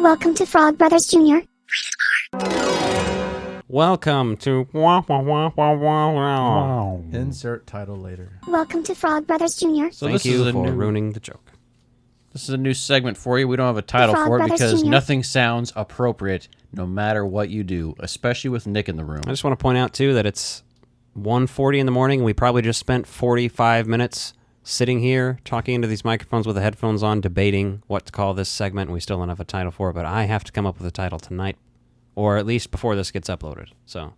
Welcome to Frog Brothers Jr. Welcome to Insert title later. Welcome to Frog Brothers Jr. So Thank this you is for ruining the joke. This is a new segment for you. We don't have a title Frog for it Brothers because Jr. nothing sounds appropriate no matter what you do, especially with Nick in the room. I just want to point out, too, that it's 1:40 in the morning, and we probably just spent 45 minutes sitting here talking into these microphones with the headphones on, debating what to call this segment. We still don't have a title for it, but I have to come up with a title tonight, or at least before this gets uploaded. So,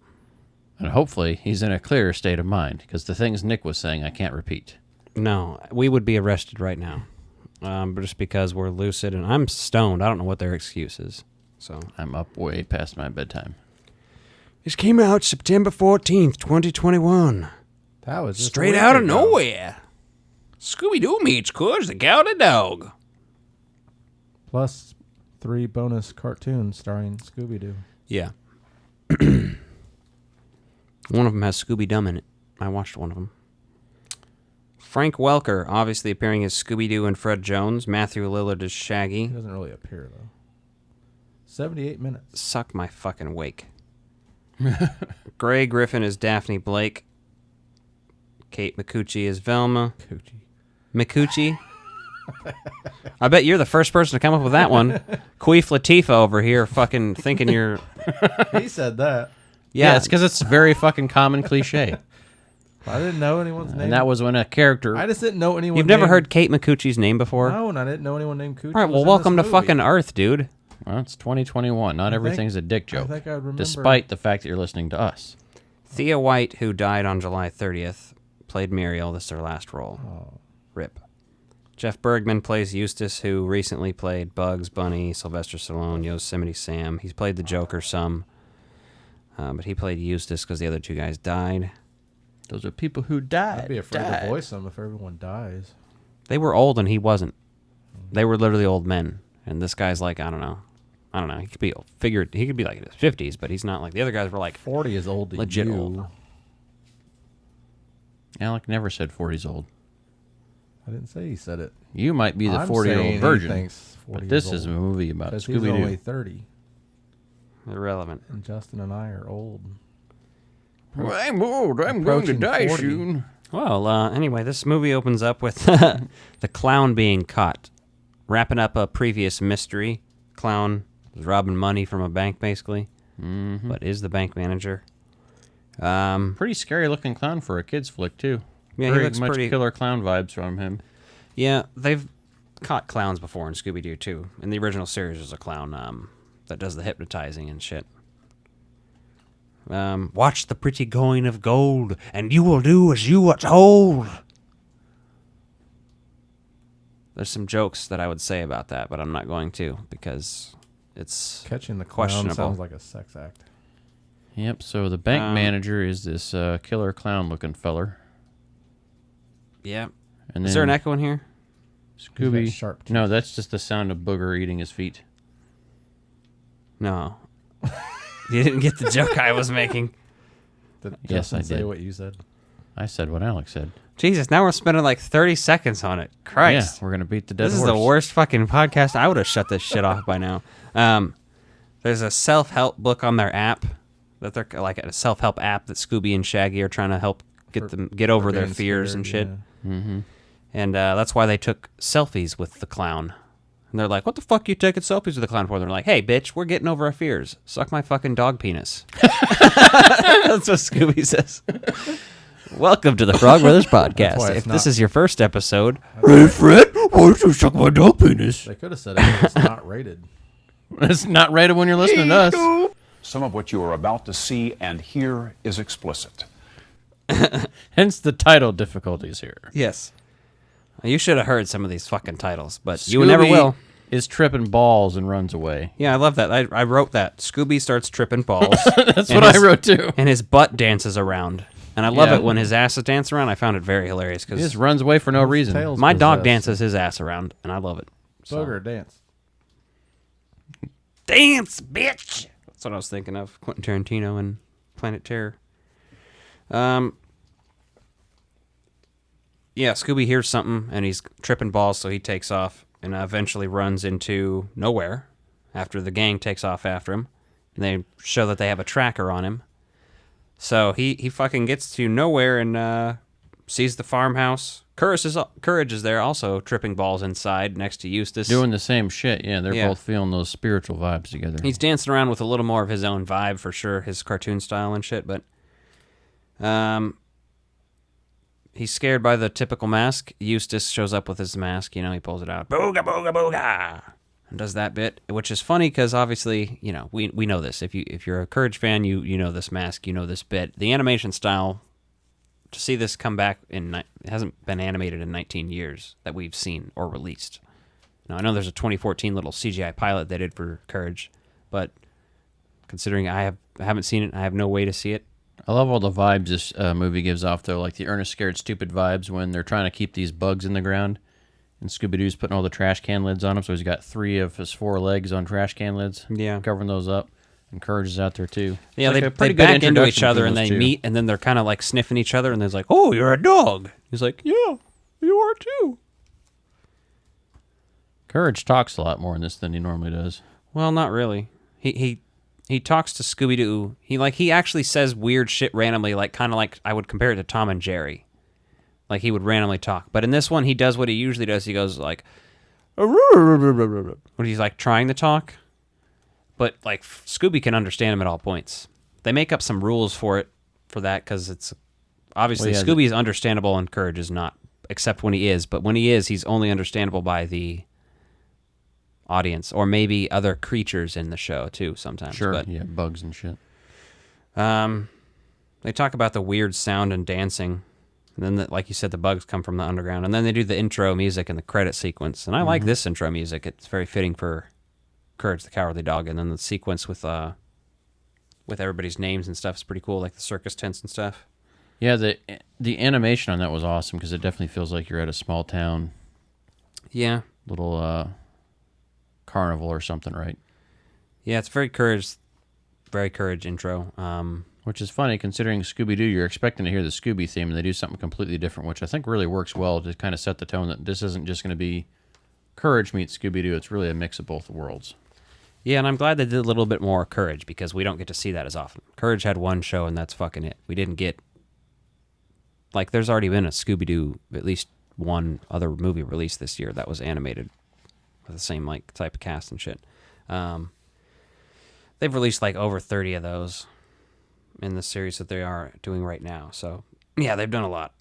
And hopefully he's in a clearer state of mind because the things Nick was saying I can't repeat. no, we would be arrested right now, just because we're lucid, and I'm stoned. I don't know what their excuse is. So I'm up way past my bedtime. this came out September 14th, 2021. That was just Straight a week out of ago. nowhere. Scooby-Doo meets Courage the Cow and the Dog. Plus 3 bonus cartoons starring Scooby-Doo. Yeah. One of them has Scooby-Dum in it. I watched one of them. Frank Welker, obviously appearing as Scooby-Doo and Fred Jones. Matthew Lillard as He Shaggy. doesn't really appear, though. 78 minutes. Suck my fucking wake. Gray Griffin as Daphne Blake. Kate Micucci as Velma. Coochie. Micucci? I bet you're the first person to come up with that one. Queef Latifah over here fucking thinking you're... He said that. Yeah, it's because it's a very fucking common cliche. I didn't know anyone's name. And that was when a character... I just didn't know anyone. You've never named... heard Kate Micucci's name before? No, and I didn't know anyone named Coochie. All right, well, was in welcome to this movie. fucking Earth, dude. Well, it's 2021. Not everything's a dick joke. I think I remember. Despite the fact that you're listening to us. Thea White, who died on July 30th, played Muriel. This is her last role. Oh. RIP. Jeff Bergman plays Eustace, who recently played Bugs Bunny, Sylvester Stallone, Yosemite Sam. He's played the Joker some, but he played Eustace because the other two guys died. Those are people who died. I'd be afraid to voice them if everyone dies. They were old and he wasn't. They were literally old men, and this guy's like, I don't know. He could be He could be like in his 50s, but he's not like the other guys were like 40 is old to legit you. old. Alec never said 40's old. I didn't say he said it. You might be the I'm 40-year-old saying he virgin. thinks 40 But this is is a old. movie about Because he's only Scooby-Doo. 30, Irrelevant. and Justin and I are old. Well, I'm old. I'm going to Approaching die 40. soon. Well, anyway, this movie opens up with the clown being caught, wrapping up a previous mystery. Clown was robbing money from a bank, basically, but is the bank manager. Pretty scary looking clown for a kid's flick, too. Yeah, he Very looks much pretty- killer clown vibes from him. Yeah, they've caught clowns before in Scooby-Doo, too. In the original series, there's a clown that does the hypnotizing and shit. Watch the pretty going of gold, and you will do as you are told. There's some jokes that I would say about that, but I'm not going to, because it's Catching the clown questionable. sounds like a sex act. Yep, so the bank manager is this killer clown looking feller. Yeah. And Is there an then echo in here? Scooby. He's got sharp teeth. No, that's just the sound of Booger eating his feet. No. You didn't get the joke I was making. Did Yes, Justin I say did. what you said? I said what Alex said. Jesus, now we're spending like 30 seconds on it. Christ. Yeah, we're going to beat the dead This is horse. the worst fucking podcast. I would have shut this shit off by now. There's a self-help book on their app that they're like a self-help app that Scooby and Shaggy are trying to help get over their being fears scared, and shit. yeah. Mm-hmm. And that's why they took selfies with the clown. And they're like, what the fuck you taking selfies with the clown for? They're like, hey, bitch, we're getting over our fears. Suck my fucking dog penis. That's what Scooby says. Welcome to the Frog Brothers Podcast. why it's If this not- is your first episode, hey, Fred, why don't you suck my dog penis? They could have said it, but it's not rated. It's not rated when you're listening to us. Some of what you are about to see and hear is explicit. Hence the title difficulties here. Yes. You should have heard some of these fucking titles, but you never Scooby will. is tripping balls and runs away. Yeah, I love that. I wrote that. Scooby starts tripping balls. That's what I wrote too. And his butt dances around. And I love Yeah. it when his ass dance around. I found it very hilarious He just because runs away for no reason. tail's my dog possessed. dances his ass around, and I love it. So- Booger dance. Dance, bitch! That's what I was thinking of. Quentin Tarantino and Planet Terror. Yeah, Scooby hears something, and he's tripping balls, so he takes off and eventually runs into nowhere. after the gang takes off after him. And they show that they have a tracker on him. So he fucking gets to nowhere and sees the farmhouse. Courage is there also tripping balls inside next to Eustace. Doing the same shit. Yeah, they're both feeling those spiritual vibes together. He's dancing around with a little more of his own vibe for sure, his cartoon style and shit, but he's scared by the typical mask. Eustace shows up with his mask, he pulls it out. Booga, booga, booga! And does that bit, which is funny because obviously, we know this. If you're a Courage fan, you know this mask, you know this bit. The animation style, to see this come back it hasn't been animated in 19 years that we've seen or released. Now, I know there's a 2014 little CGI pilot they did for Courage, but considering I haven't seen it, I have no way to see it. I love all the vibes this movie gives off, though, like the Ernest Scared Stupid vibes when they're trying to keep these bugs in the ground, and Scooby-Doo's putting all the trash can lids on them, so he's got 3 of his 4 legs on trash can lids, covering those up, and Courage is out there, too. Yeah, it's they back into each other, and they meet, and then they're kind of like sniffing each other, and there's like, oh, you're a dog. He's like, yeah, you are, too. Courage talks a lot more in this than he normally does. Well, not really. He talks to Scooby-Doo. He actually says weird shit randomly, like kind of like I would compare it to Tom and Jerry. Like he would randomly talk. But in this one, he does what he usually does. He goes like, when he's like trying to talk. But like Scooby can understand him at all points. They make up some rules for that because it's obviously Scooby is understandable and Courage is not, except when he is. But when he is, he's only understandable by the audience or maybe other creatures in the show too sometimes. Sure, but, bugs and shit. They talk about the weird sound and dancing. And then, like you said, the bugs come from the underground. And then they do the intro music and the credit sequence. And I like this intro music. It's very fitting for Courage the Cowardly Dog. And then the sequence with everybody's names and stuff is pretty cool, like the circus tents and stuff. Yeah, the animation on that was awesome because it definitely feels like you're at a small town. Yeah. Little carnival or something, right? Yeah, it's very Courage intro. Which is funny considering Scooby-Doo, you're expecting to hear the Scooby theme, and they do something completely different, which I think really works well to kind of set the tone that this isn't just going to be Courage meets Scooby-Doo. It's really a mix of both worlds. Yeah, and I'm glad they did a little bit more Courage because we don't get to see that as often. Courage had one show, and that's fucking it. We didn't get... Like, there's already been a Scooby-Doo, at least one other movie released this year that was animated with the same, like, type of cast and shit. They've released, like, over 30 of those in the series that they are doing right now. So, yeah, they've done a lot.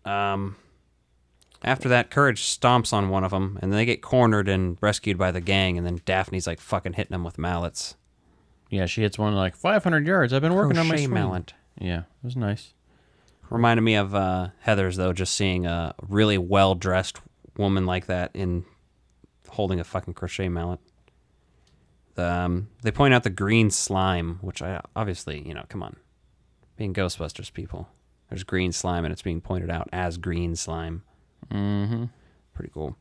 After that, Courage stomps on one of them, and they get cornered and rescued by the gang, and then Daphne's, like, fucking hitting them with mallets. Yeah, she hits one like 500 yards. I've been working on my Crochet swing. mallet. Yeah, it was nice. Reminded me of Heather's, though, just seeing a really well-dressed woman like that in holding a fucking crochet mallet. They point out the green slime, which I obviously, come on. Being Ghostbusters people. There's green slime, and it's being pointed out as green slime. Mm-hmm. Pretty cool.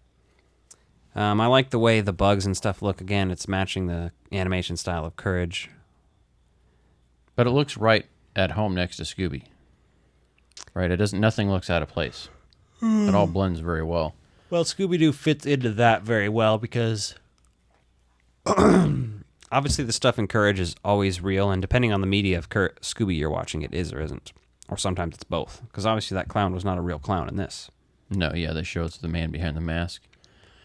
I like the way the bugs and stuff look. Again, it's matching the animation style of Courage. But it looks right at home next to Scooby. Right, nothing looks out of place. It all blends very well. Well, Scooby-Doo fits into that very well because obviously the stuff in Courage is always real, and depending on the media of Scooby you're watching, it is or isn't. Or sometimes it's both, because obviously that clown was not a real clown in this. No, yeah, they show it's the man behind the mask.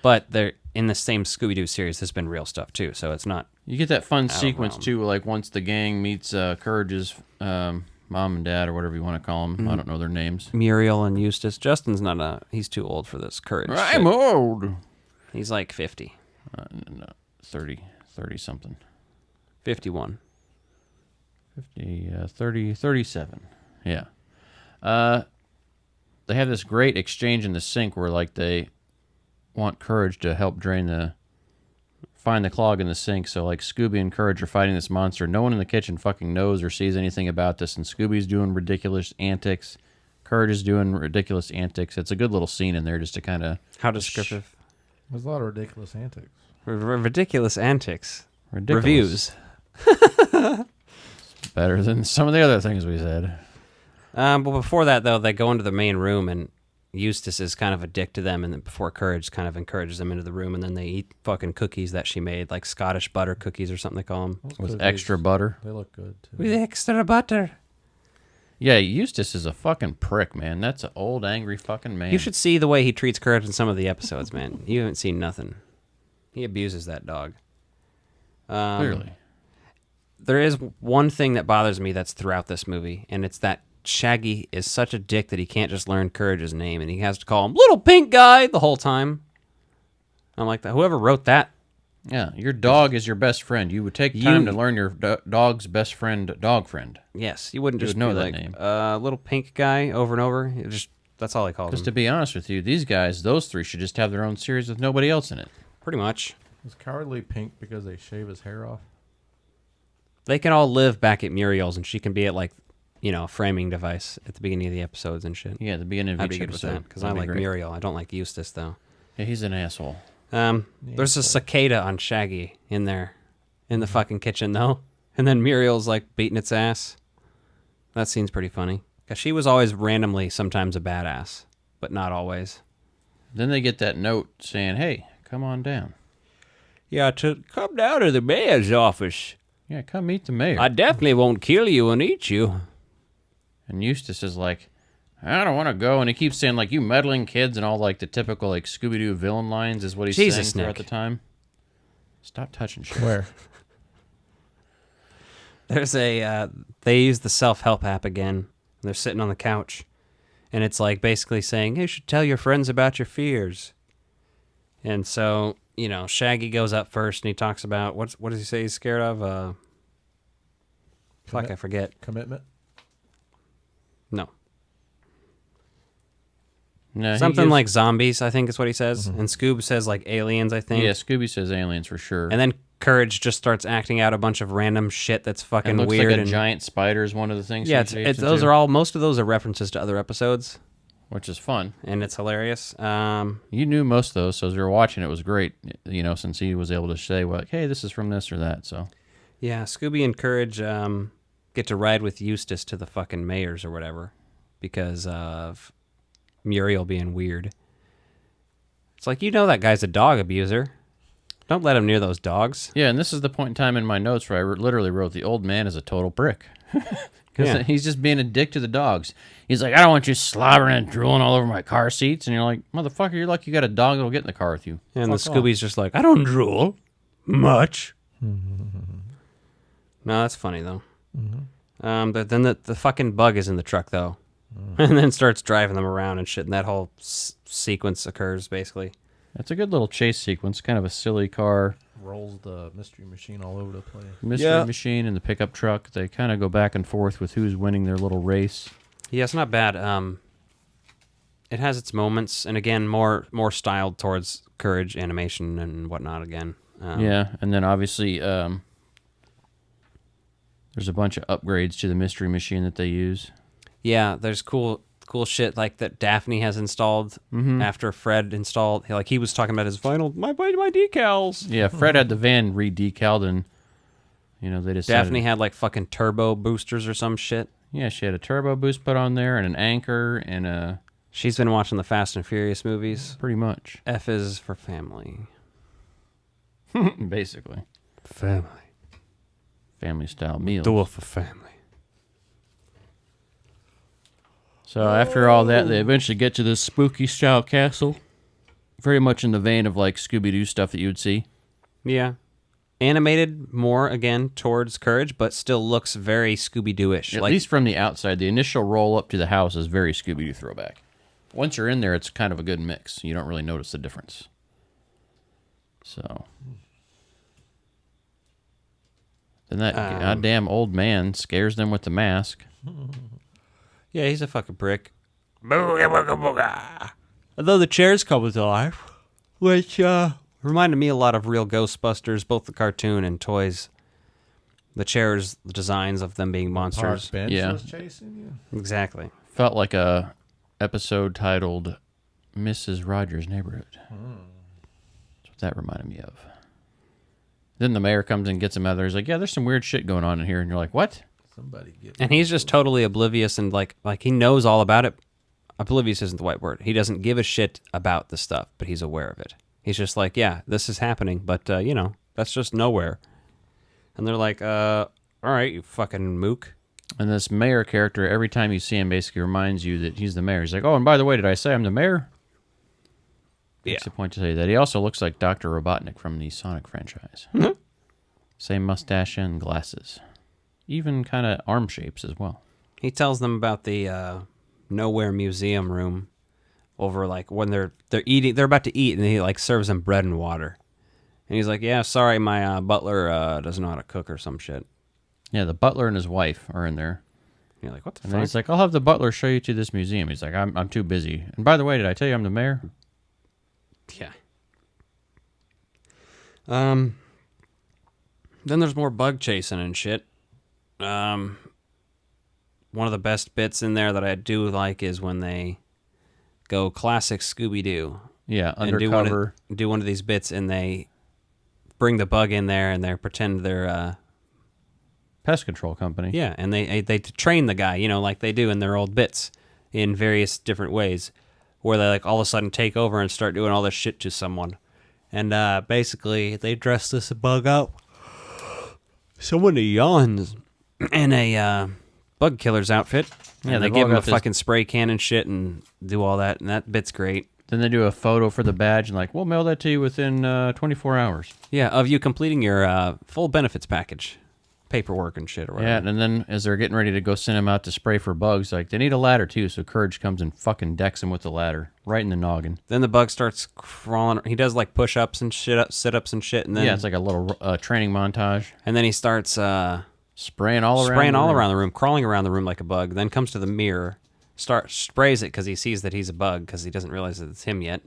But they're in the same Scooby-Doo series, there's been real stuff too, so it's not... You get that fun sequence too, like once the gang meets Courage's mom and dad, or whatever you want to call them. I don't know their names. Muriel and Eustace. Justin's he's too old for this Courage shit. I'm old. He's like 50. No, 30 something. 51. 37. Yeah. They have this great exchange in the sink where like they want Courage to help find the clog in the sink. So like Scooby and Courage are fighting this monster. No one in the kitchen fucking knows or sees anything about this, and Scooby's doing ridiculous antics. Courage is doing ridiculous antics. It's a good little scene in there just to kind of... How descriptive. There's a lot of ridiculous antics. Ridiculous antics. Ridiculous. Reviews. Better than some of the other things we said. But before that, though, they go into the main room, and Eustace is kind of a dick to them, and then before Courage kind of encourages them into the room, and then they eat fucking cookies that she made, like Scottish butter cookies or something they call them. Those With cookies, extra butter. They look good, too. With extra butter. Yeah, Eustace is a fucking prick, man. That's an old, angry fucking man. You should see the way he treats Courage in some of the episodes, man. You haven't seen nothing. He abuses that dog. Clearly. There is one thing that bothers me that's throughout this movie, and it's that Shaggy is such a dick that he can't just learn Courage's name, and he has to call him Little Pink Guy the whole time. I'm like, whoever wrote that. Yeah, your dog is your best friend. You would take time to learn your dog's best friend, dog friend. Yes, you wouldn't You just would know be that like, name. Little Pink Guy over and over. It just that's all I called Because him. to be honest with you, these guys, those three, should just have their own series with nobody else in it. Pretty much. Is Cowardly pink because they shave his hair off? They can all live back at Muriel's, and she can be at, like, a framing device at the beginning of the episodes and shit. Yeah, at the beginning of I'd each be good with episode. that, because I That'd be like great. Muriel. I don't like Eustace, though. Yeah, he's an asshole. There's a cicada on Shaggy in there, in the fucking kitchen, though. And then Muriel's, like, beating its ass. That scene's pretty funny. Because she was always randomly sometimes a badass, but not always. Then they get that note saying, hey, come on down. Yeah, to come down to the mayor's office. Yeah, come meet the mayor. I definitely won't kill you and eat you. And Eustace is like, I don't want to go. And he keeps saying, like, you meddling kids and all, like, the typical, like, Scooby-Doo villain lines is what he's Jesus, saying throughout Nick. the time. Stop touching shit. Where? There's they use the self-help app again. They're sitting on the couch. And it's like basically saying, hey, you should tell your friends about your fears. And so, Shaggy goes up first and he talks about, what does he say he's scared of? Fuck, I forget. Commitment? No. No, he Something gives- like zombies, I think is what he says. And Scoob says like aliens, I think. Yeah, Scooby says aliens for sure. And then Courage just starts acting out a bunch of random shit that's fucking and looks weird. like a and giant spider is one of the things. yeah, he shapes those into, are all, most of those are references to other episodes. which is fun. And it's hilarious. You knew most of those, so as we were watching, it was great. Since he was able to say, well, like, hey, this is from this or that. So Yeah, Scooby and Courage get to ride with Eustace to the fucking mayor's or whatever because of Muriel being weird. It's like, that guy's a dog abuser. Don't let him near those dogs. yeah, and this is the point in time in my notes where I literally wrote the old man is a total prick. Because Yeah. he's just being a dick to the dogs. He's like, I don't want you slobbering and drooling all over my car seats. And you're like, motherfucker, you're lucky you got a dog that'll get in the car with you. And the Fuck off. Scooby's just like, I don't drool much. No, that's funny, though. But then the fucking bug is in the truck, though. And then starts driving them around and shit. And that whole sequence occurs, basically. It's a good little chase sequence, kind of a silly car. Rolls the mystery machine all over the place. Mystery machine and the pickup truck. They kind of go back and forth with who's winning their little race. Yeah, it's not bad. It has its moments, and again, more styled towards Courage animation and whatnot. Again, Yeah, and then obviously there's a bunch of upgrades to the mystery machine that they use. yeah. There's cool shit like that Daphne has installed after Fred installed. He was talking about his my decals. Yeah, Fred had the van re-decaled, and they decided. Daphne had like fucking turbo boosters or some shit. Yeah, she had a turbo boost put on there and an anchor and a She's been watching the Fast and Furious movies. pretty much, F is for family. basically, Family. family style meals. Do it for family. So after all that, they eventually get to this spooky style castle, very much in the vein of like Scooby-Doo stuff that you would see. Yeah. Animated more, again, towards Courage, but still looks very Scooby-Doo-ish. At least from the outside, the initial roll up to the house is very Scooby-Doo throwback. Once you're in there, it's kind of a good mix. You don't really notice the difference. So then that goddamn old man scares them with the mask. Yeah, he's a fucking prick. Booga, booga, booga. Although the chairs come to life, which reminded me a lot of real Ghostbusters, both the cartoon and toys. The chairs, the designs of them being monsters. Park bench Yeah. was chasing you. Exactly. Felt like a episode titled Mrs. Rogers' Neighborhood. That's what that reminded me of. Then the mayor comes and gets him out there. He's like, yeah, there's some weird shit going on in here. And you're like, what? Somebody get. And he's just totally oblivious and like he knows all about it oblivious isn't the right word. He doesn't give a shit about the stuff, but he's aware of it. He's just like, yeah, this is happening, but, that's just nowhere. And they're like, all right, you fucking mook. And this mayor character, every time you see him, basically reminds you that he's the mayor. He's like, oh, and by the way, did I say I'm the mayor? Makes a point to say that. He also looks like Dr. Robotnik from the Sonic franchise. Same mustache and glasses. Even kind of arm shapes as well. He tells them about the Nowhere Museum room over, like, when they're eating, they're about to eat, and he, like, serves them bread and water. And he's like, yeah, sorry, my butler doesn't know how to cook or some shit. Yeah, the butler and his wife are in there. And you're like, what the And fuck? then he's like, I'll have the butler show you to this museum. He's like, I'm too busy. And by the way, did I tell you I'm the mayor? Yeah. Then there's more bug chasing and shit. One of the best bits in there that I do like is when they go classic Scooby-Doo. Yeah, And undercover. do one of these bits, and they bring the bug in there, and they pretend they're Pest control company. yeah, and they train the guy, like they do in their old bits, in various different ways, where they like all of a sudden take over and start doing all this shit to someone, and basically they dress this bug up. Someone yawns in a bug killer's outfit. Yeah, and they they've give all him a got this- fucking spray can and shit, and do all that, and that bit's great. Then they do a photo for the badge and like, we'll mail that to you within 24 hours. Yeah, of you completing your full benefits package, paperwork and shit or Yeah, whatever. and then as they're getting ready to go send him out to spray for bugs, like they need a ladder too, so Courage comes and fucking decks him with the ladder right in the noggin. Then the bug starts crawling. He does like push-ups and shit, sit-ups and shit, and then Yeah, it's like a little training montage. and then he starts Spraying all around. spraying the all room. around the room, crawling around the room like a bug. Then comes to the mirror, sprays it because he sees that he's a bug because he doesn't realize that it's him yet,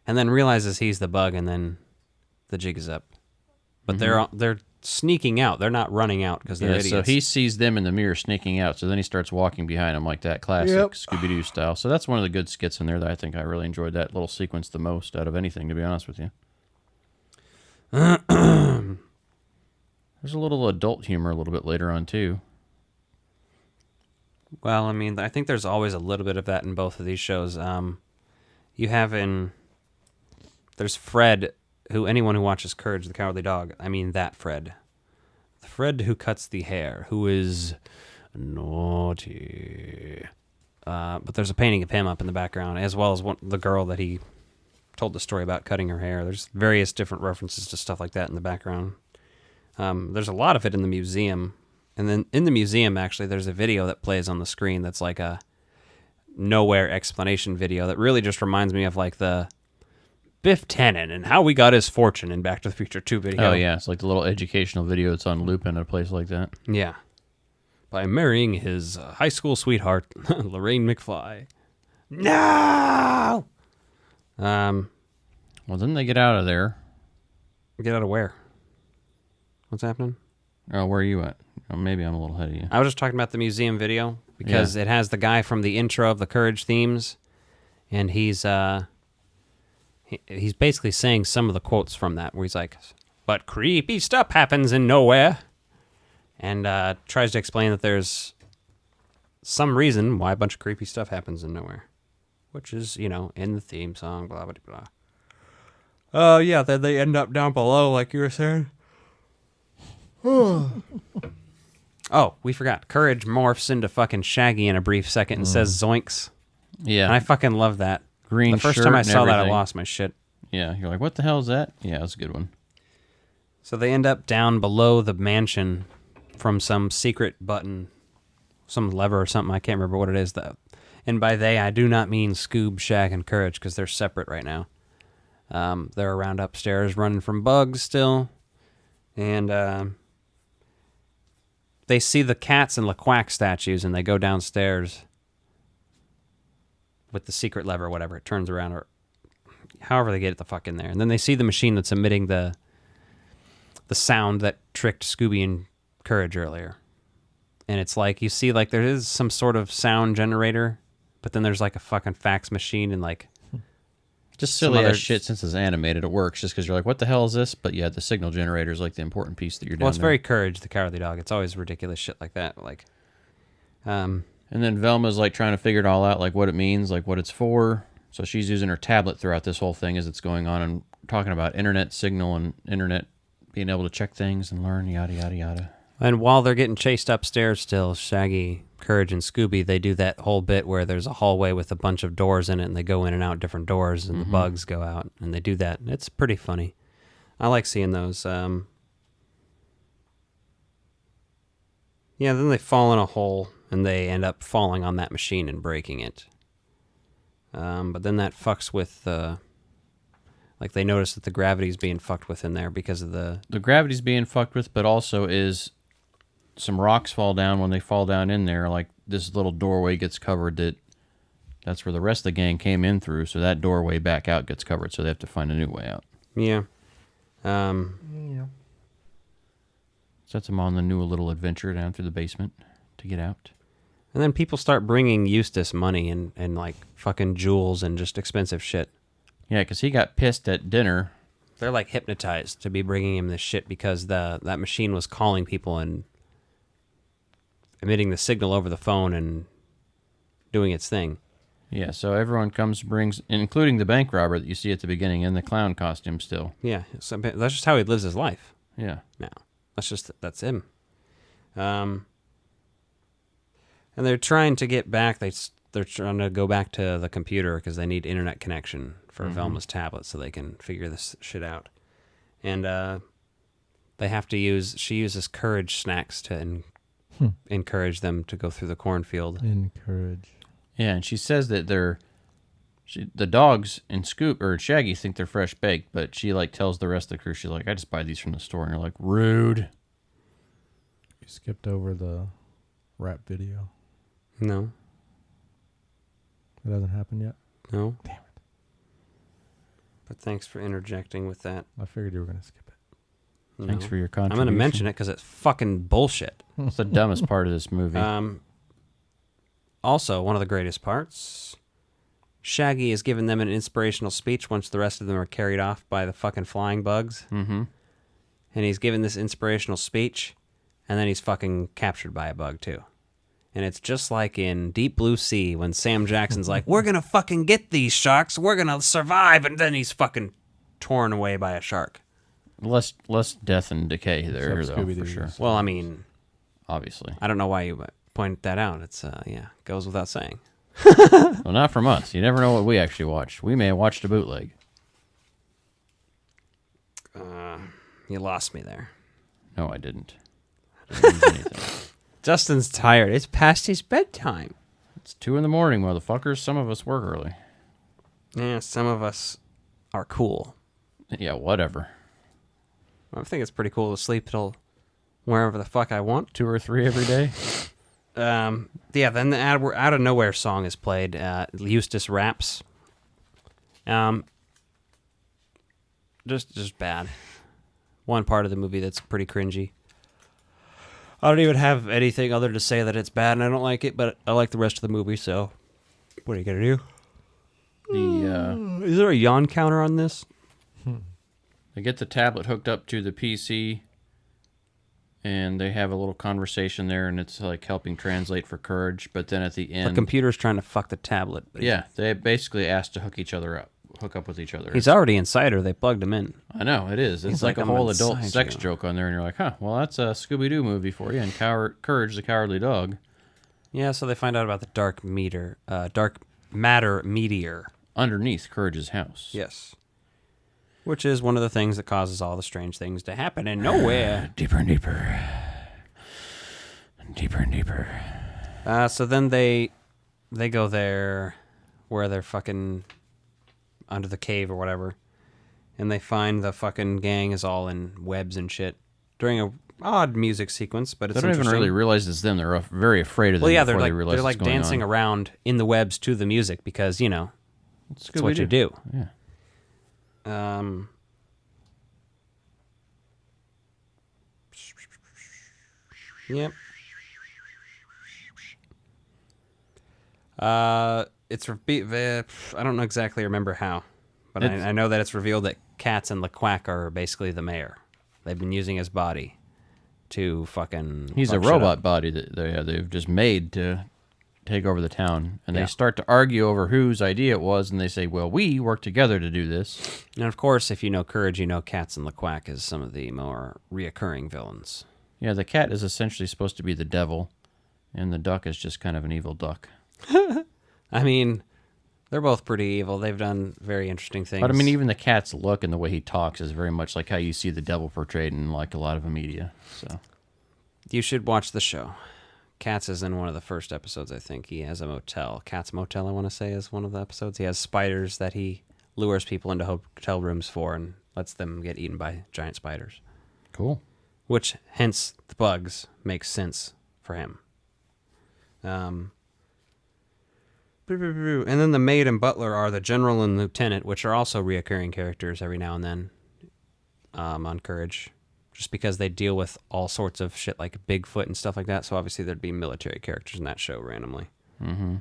and then realizes he's the bug, and then the jig is up. But they're sneaking out. They're not running out because they're Yeah, idiots. so he sees them in the mirror sneaking out, so then he starts walking behind them like that classic Scooby-Doo style. So that's one of the good skits in there that I think I really enjoyed that little sequence the most out of anything, to be honest with you. There's a little adult humor a little bit later on, too. Well, I mean, I think there's always a little bit of that in both of these shows. You have there's Fred, who anyone who watches Courage the Cowardly Dog, I mean that Fred. The Fred who cuts the hair, who is naughty. But there's a painting of him up in the background, as well as the girl that he told the story about cutting her hair. There's various different references to stuff like that in the background. There's a lot of it in the museum. And then in the museum, actually, there's a video that plays on the screen that's like a nowhere explanation video that really just reminds me of like the Biff Tannen and how we got his fortune in Back to the Future 2 video. Oh, yeah. It's like the little educational video that's on loop in a place like that. Yeah. By marrying his high school sweetheart, Lorraine McFly. No! Well, then they get out of there. Get out of where? What's happening? Oh, where are you at? Oh, maybe I'm a little ahead of you. I was just talking about the museum video because it has the guy from the intro of the Courage themes, and he's basically saying some of the quotes from that, where he's like, "But creepy stuff happens in nowhere," and tries to explain that there's some reason why a bunch of creepy stuff happens in nowhere, which is in the theme song, blah blah blah. Oh yeah, then they end up down below, like you were saying. Oh, we forgot. Courage morphs into fucking Shaggy in a brief second and says zoinks. Yeah. And I fucking love that. Green The first shirt time I and saw that, I everything. lost my shit. Yeah, you're like, what the hell is that? Yeah, that's a good one. So they end up down below the mansion from some secret button, some lever or something. I can't remember what it is, though. And by they, I do not mean Scoob, Shag, and Courage, because they're separate right now. They're around upstairs running from bugs still. And they see the cats and LaQuack statues, and they go downstairs with the secret lever or whatever. It turns around, or however they get it the fuck in there. And then they see the machine that's emitting the sound that tricked Scooby and Courage earlier. And it's like, you see, like, there is some sort of sound generator, but then there's like a fucking fax machine and like Just some silly other as shit since it's animated. It works just because you're like, what the hell is this? But yeah, the signal generator is like the important piece that you're doing. Well, it's very Courage the Cowardly Dog. It's always ridiculous shit like that. Like, And And then Velma's like trying to figure it all out, like what it means, like what it's for. So she's using her tablet throughout this whole thing as it's going on and talking about internet signal and internet being able to check things and learn, yada, yada, yada. And while they're getting chased upstairs still, Shaggy, Courage, and Scooby, they do that whole bit where there's a hallway with a bunch of doors in it, and they go in and out different doors, and the bugs go out, and they do that. It's pretty funny. I like seeing those. Yeah, then they fall in a hole, and they end up falling on that machine and breaking it. But then that fucks with like they notice that the gravity's being fucked with in there because of the gravity's being fucked with, but also is some rocks fall down. When they fall down in there, like this little doorway gets covered. That's where the rest of the gang came in through. So that doorway back out gets covered. So they have to find a new way out. Yeah. Sets them on the new little adventure down through the basement to get out. And then people start bringing Eustace money and like fucking jewels and just expensive shit. Yeah, because he got pissed at dinner. They're like hypnotized to be bringing him this shit because that machine was calling people and emitting the signal over the phone and doing its thing. Yeah, so everyone comes, brings, including the bank robber that you see at the beginning in the clown costume still. Yeah, so that's just how he lives his life. Yeah. Now, that's him. And they're trying to get back. They're trying to go back to the computer because they need internet connection for Velma's tablet so they can figure this shit out. And they have to she uses courage snacks to encourage them to go through the cornfield. Encourage. Yeah, and she says that the dogs and Scoop or Shaggy think they're fresh baked, but she like tells the rest of the crew, she's like, I just buy these from the store, and you're like, rude. You skipped over the rap video. No. It hasn't happened yet? No. Damn it. But thanks for interjecting with that. I figured you were going to skip it. Thanks No. for your I'm contribution. going to mention it because it's fucking bullshit. It's the dumbest part of this movie. Also, one of the greatest parts, Shaggy is giving them an inspirational speech once the rest of them are carried off by the fucking flying bugs. Mm-hmm. And he's giving this inspirational speech, and then he's fucking captured by a bug, too. And it's just like in Deep Blue Sea when Sam Jackson's like, we're going to fucking get these sharks, we're going to survive, and then he's fucking torn away by a shark. Less death and decay there, Except though, Scooby-Doo. for sure. Well, I mean, Obviously. I don't know why you pointed that out. It's, goes without saying. Well, not from us. You never know what we actually watched. We may have watched a bootleg. You lost me there. No, I didn't. I didn't lose anything. Justin's tired. It's past his bedtime. It's 2 a.m, motherfuckers. Some of us work early. Yeah, some of us are cool. Yeah, whatever. I think it's pretty cool to sleep till wherever the fuck I want. 2 or 3 every day. Yeah, then the Out of Nowhere song is played. Eustace raps. Just bad. One part of the movie that's pretty cringy. I don't even have anything other to say that it's bad and I don't like it, but I like the rest of the movie, so what are you gonna do? Is there a yawn counter on this? They get the tablet hooked up to the PC, and they have a little conversation there, and it's like helping translate for Courage. But then at the The end, computer's trying to fuck the tablet. But yeah, they basically asked to hook up with each other. he's already inside her. They plugged him in. I know, it is. It's He's like like, a "I'm whole adult inside sex you." joke on there, and you're like, huh, well, that's a Scooby-Doo movie for you, and Courage the Cowardly Dog. Yeah, so they find out about the dark matter meteor. Underneath Courage's house. Yes. Which is one of the things that causes all the strange things to happen in nowhere. Deeper and deeper. Deeper and deeper. So then they go there where they're fucking under the cave or whatever. And they find the fucking gang is all in webs and shit during a odd music sequence, but it's They don't even interesting. really realize it's them. They're very afraid of them Well, yeah, before they're they realize like what's going dancing on. around in the webs to the music because, you know, It's it's what you do. Yeah. Yep. I don't know exactly remember how, but It's- I know that it's revealed that Katz and LeQuack are basically the mayor. They've been using his body to fucking. He's a fuck shit robot up. body that they've just made to take over the town. And Yeah. they start to argue over whose idea it was, and they say, well, we work together to do this. And of course, if you know Courage, you know Cats and the Quack is some of the more reoccurring villains. Yeah, the cat is essentially supposed to be the devil, and the duck is just kind of an evil duck. I mean, they're both pretty evil. They've done very interesting things. But I mean, even the cat's look and the way he talks is very much like how you see the devil portrayed in like a lot of the media. So You should watch the show. Cats is in one of the first episodes, I think. He has a motel. Cat's Motel, I want to say, is one of the episodes. He has spiders that he lures people into hotel rooms for and lets them get eaten by giant spiders. cool. Which, hence, the bugs makes sense for him. And then the maid and butler are the general and lieutenant, which are also reoccurring characters every now and then on Courage. Just because they deal with all sorts of shit like Bigfoot and stuff like that. So obviously there'd be military characters in that show randomly. And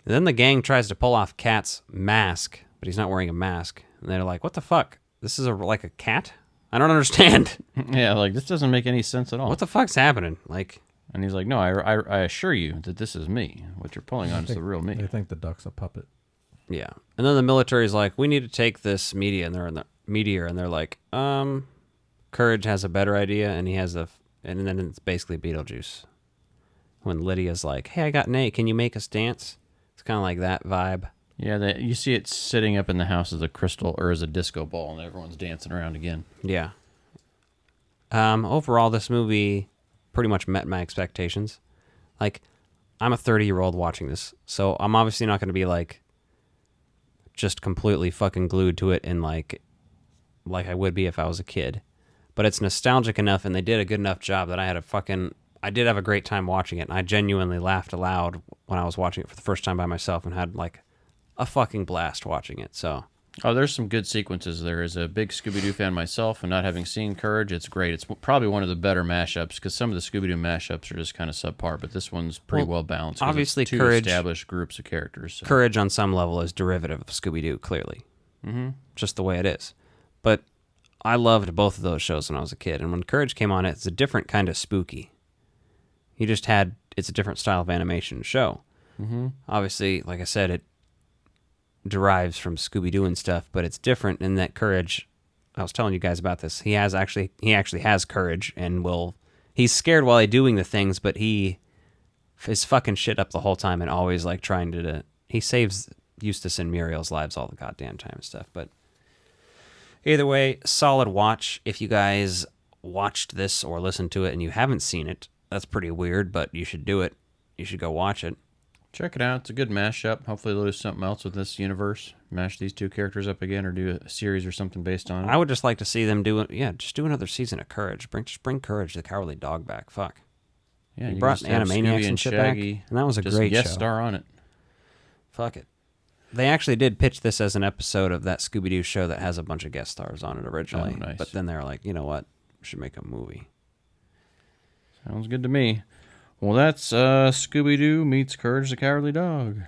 then the gang tries to pull off Cat's mask, but he's not wearing a mask. And they're like, what the fuck? This is like a cat? I don't understand. Yeah, like this doesn't make any sense at all. What the fuck's happening? Like, And he's like, no, I assure you that this is me. What you're pulling on is the real They me. think the duck's a puppet. yeah. And then the military's like, we need to take this meteor, and they're like, Courage has a better idea, and he has and then it's basically Beetlejuice. When Lydia's like, hey, I got an A, can you make us dance? It's kind of like that vibe. Yeah, you see it sitting up in the house as a crystal or as a disco ball, and everyone's dancing around again. Yeah. Overall, this movie pretty much met my expectations. Like, I'm a 30-year-old watching this, so I'm obviously not going to be like just completely fucking glued to it and like I would be if I was a kid. But it's nostalgic enough, and they did a good enough job that I did have a great time watching it, and I genuinely laughed aloud when I was watching it for the first time by myself and had like a fucking blast watching it. So Oh, there's some good sequences there. As a big Scooby-Doo fan myself and not having seen Courage, it's great. It's probably one of the better mashups because some of the Scooby-Doo mashups are just kind of subpar, but this one's pretty well balanced. 'Cause obviously, it's two Courage- established groups of characters. So. Courage on some level is derivative of Scooby-Doo, clearly. Just the way it is. But I loved both of those shows when I was a kid, and when Courage came on, it's a different kind of spooky. It's a different style of animation show. Obviously, like I said, it derives from Scooby-Doo and stuff, but it's different in that Courage, I was telling you guys about this, he actually has courage and he's scared while he's doing the things, but he is fucking shit up the whole time and always like trying to he saves Eustace and Muriel's lives all the goddamn time and stuff. But either way, solid watch. If you guys watched this or listened to it and you haven't seen it, that's pretty weird, but you should do it. You should go watch it. Check it out. It's a good mashup. Hopefully they'll do something else with this universe. Mash these two characters up again or do a series or something based on it. I would just like to see them just do another season of Courage. Bring Courage the Cowardly Dog back. Fuck. Yeah, He you brought just have Animaniacs Scooby and shit back, Shaggy, and that was a just great guest show. star on it. Fuck it. They actually did pitch this as an episode of that Scooby-Doo show that has a bunch of guest stars on it originally. Oh, nice. But then they were like, you know what? We should make a movie. Sounds good to me. Well, that's Scooby-Doo meets Courage the Cowardly Dog.